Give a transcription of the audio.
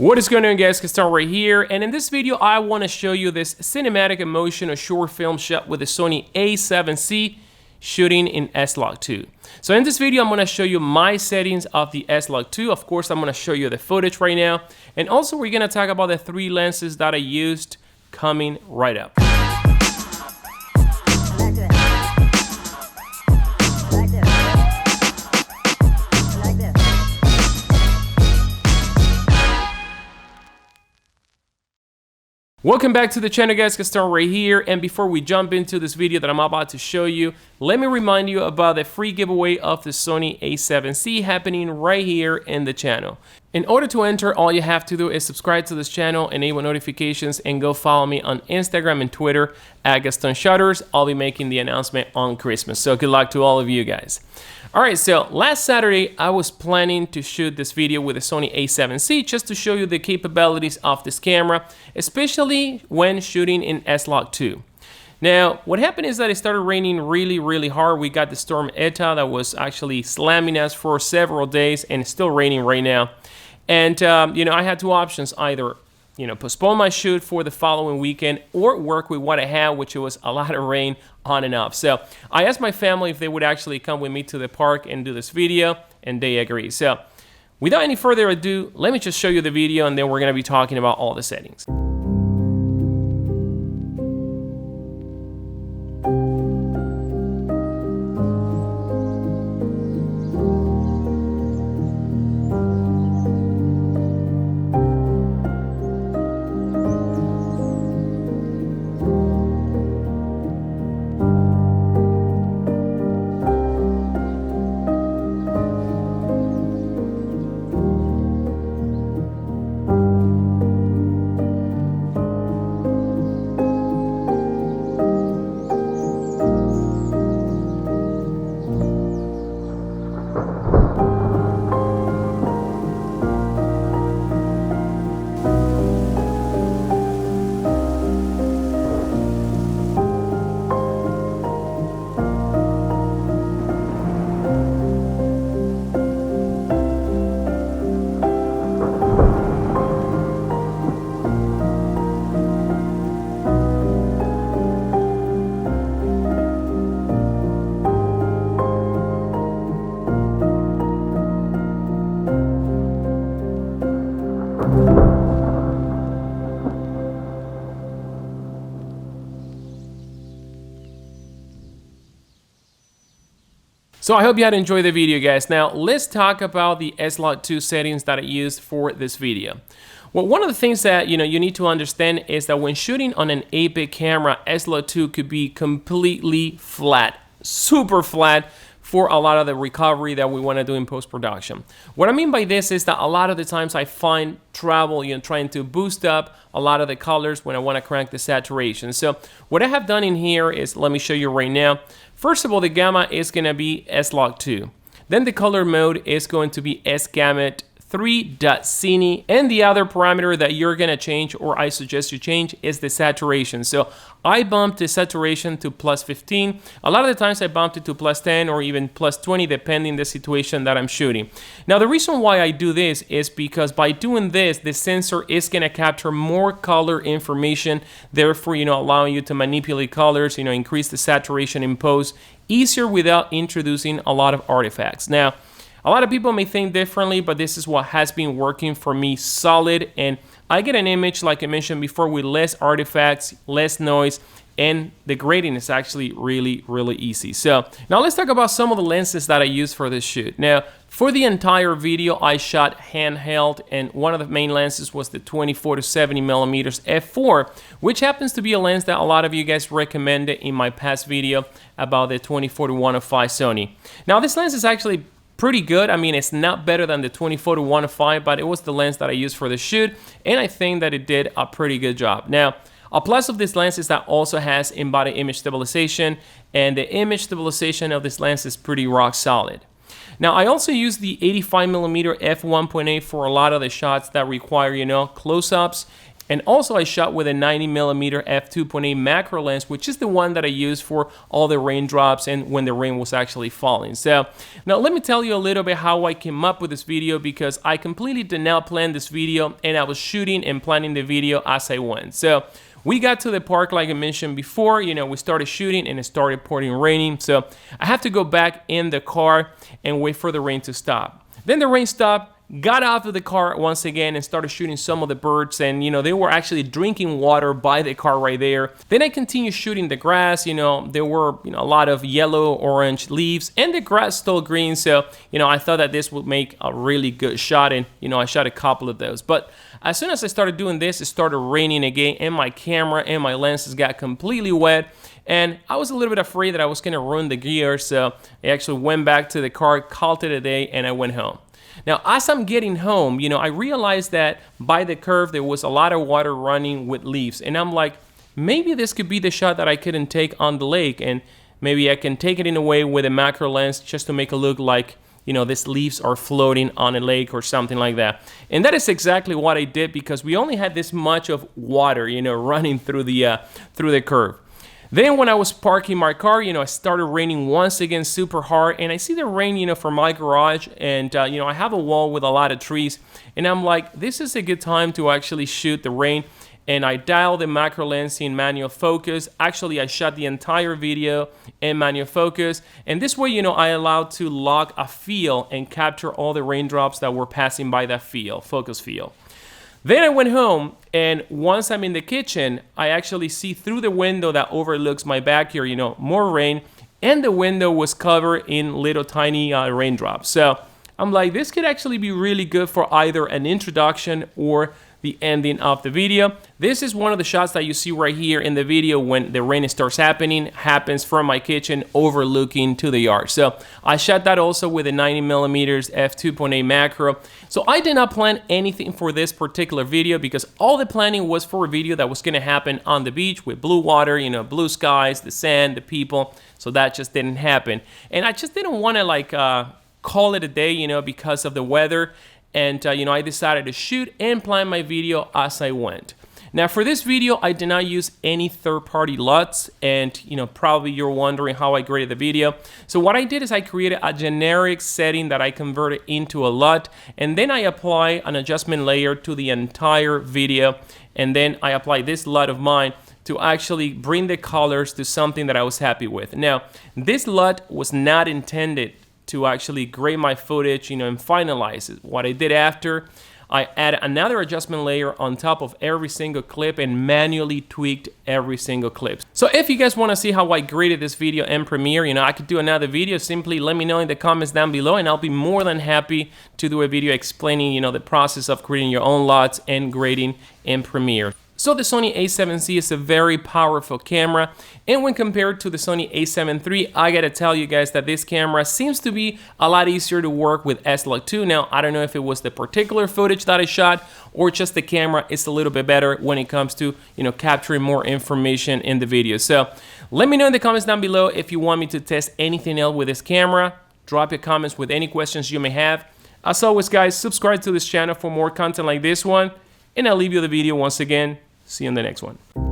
What is going on, guys? Gaston right here, and in this video I want to show you this Cnematic Emotional short film shot with the Sony A7C shooting in Slog-2. So in this video I'm going to show you my settings of the Slog-2. Of course I'm going to show you the footage right now, and also we're going to talk about the 3 lenses that I used coming right up. Welcome back to the channel, guys. Gaston right here, and before we jump into this video that I'm about to show you, let me remind you about the free giveaway of the Sony A7C happening right here in the channel. In order to enter, all you have to do is subscribe to this channel, enable notifications, and go follow me on Instagram and Twitter at Gaston Shutters. I'll be making the announcement on Christmas, so good luck to all of you guys. Alright, so last Saturday I was planning to shoot this video with the Sony A7C just to show you the capabilities of this camera, especially when shooting in Slog-2. Now, what happened is that it started raining really hard. We got the storm Eta that was actually slamming us for several days, and it's still raining right now. And, you know, I had 2 options: either, you know, postpone my shoot for the following weekend or work with what I had, which was a lot of rain on and off. So I asked my family if they would actually come with me to the park and do this video, and they agreed. So without any further ado, let me just show you the video, and then we're going to be talking about all the settings. So I hope you had enjoyed the video, guys. Now let's talk about the Slog2 settings that I used for this video. Well, one of the things that you need to understand is that when shooting on an 8-bit camera, Slog2 could be completely flat, super flat, for a lot of the recovery that we want to do in post-production. What I mean by this is that a lot of the times I find trouble, trying to boost up a lot of the colors when I want to crank the saturation. So what I have done in here is, let me show you right now. First of all, the gamma is going to be Slog2. Then the color mode is going to be S-Gamut 3.Cine, and the other parameter that you're gonna change, or I suggest you change, is the saturation. So I bumped the saturation to +15. A lot of the times I bumped it to +10 or even +20, depending the situation that I'm shooting. Now the reason why I do this is because by doing this, the sensor is gonna capture more color information, therefore allowing you to manipulate colors, increase the saturation in post easier without introducing a lot of artifacts. Now, a lot of people may think differently, but this is what has been working for me solid, and I get an image, like I mentioned before, with less artifacts, less noise, and the grading is actually really easy. So now let's talk about some of the lenses that I used for this shoot. Now, for the entire video, I shot handheld, and one of the main lenses was the 24 to 70mm f4, which happens to be a lens that a lot of you guys recommended in my past video about the 24 to 105 Sony. Now, this lens is actually pretty good. I mean, it's not better than the 24 to 105, but it was the lens that I used for the shoot, and I think that it did a pretty good job. Now, a plus of this lens is that also has in-body image stabilization, and the image stabilization of this lens is pretty rock solid. Now, I also use the 85mm f1.8 for a lot of the shots that require, close-ups, And also I shot with a 90mm f2.8 macro lens, which is the one that I use for all the raindrops and when the rain was actually falling. So now let me tell you a little bit how I came up with this video, because I completely did not plan this video and I was shooting and planning the video as I went. So we got to the park like I mentioned before, we started shooting and it started pouring raining. So I have to go back in the car and wait for the rain to stop. Then the rain stopped, got out of the car once again and started shooting some of the birds, and they were actually drinking water by the car right there. Then I continued shooting the grass. There were a lot of yellow, orange leaves, and the grass still green. So I thought that this would make a really good shot, and I shot a couple of those. But as soon as I started doing this, it started raining again, and my camera and my lenses got completely wet. And I was a little bit afraid that I was gonna ruin the gear, so I actually went back to the car, called it a day, and I went home. Now, as I'm getting home, I realized that by the curve, there was a lot of water running with leaves. And I'm like, maybe this could be the shot that I couldn't take on the lake. And maybe I can take it in a way with a macro lens just to make it look like, these leaves are floating on a lake or something like that. And that is exactly what I did, because we only had this much of water, running through the curve. Then when I was parking my car, it started raining once again super hard, and I see the rain, from my garage, and I have a wall with a lot of trees, and I'm like, this is a good time to actually shoot the rain. And I dialed the macro lens in manual focus. Actually, I shot the entire video in manual focus, and this way, I allowed to lock a field and capture all the raindrops that were passing by that field, focus field. Then I went home, and once I'm in the kitchen, I actually see through the window that overlooks my backyard, more rain, and the window was covered in little tiny raindrops. So I'm like, this could actually be really good for either an introduction or the ending of the video. This is one of the shots that you see right here in the video when the rain starts happens from my kitchen overlooking to the yard. So I shot that also with a 90mm f2.8 macro. So I did not plan anything for this particular video, because all the planning was for a video that was gonna happen on the beach with blue water, blue skies, the sand, the people. So that just didn't happen. And I just didn't wanna call it a day, because of the weather. And I decided to shoot and plan my video as I went. Now for this video, I did not use any third-party LUTs, and probably you're wondering how I graded the video. So what I did is I created a generic setting that I converted into a LUT, and then I apply an adjustment layer to the entire video, and then I apply this LUT of mine to actually bring the colors to something that I was happy with. Now, this LUT was not intended to actually grade my footage, and finalize it. What I did after, I added another adjustment layer on top of every single clip and manually tweaked every single clip. So if you guys want to see how I graded this video in Premiere, I could do another video. Simply let me know in the comments down below, and I'll be more than happy to do a video explaining, the process of creating your own LUTs and grading in Premiere. So the Sony A7C is a very powerful camera, and when compared to the Sony A7 III, I gotta tell you guys that this camera seems to be a lot easier to work with Slog2. Now, I don't know if it was the particular footage that I shot or just the camera is a little bit better when it comes to, capturing more information in the video. So let me know in the comments down below if you want me to test anything else with this camera. Drop your comments with any questions you may have. As always, guys, subscribe to this channel for more content like this one, and I'll leave you the video once again. See you in the next one.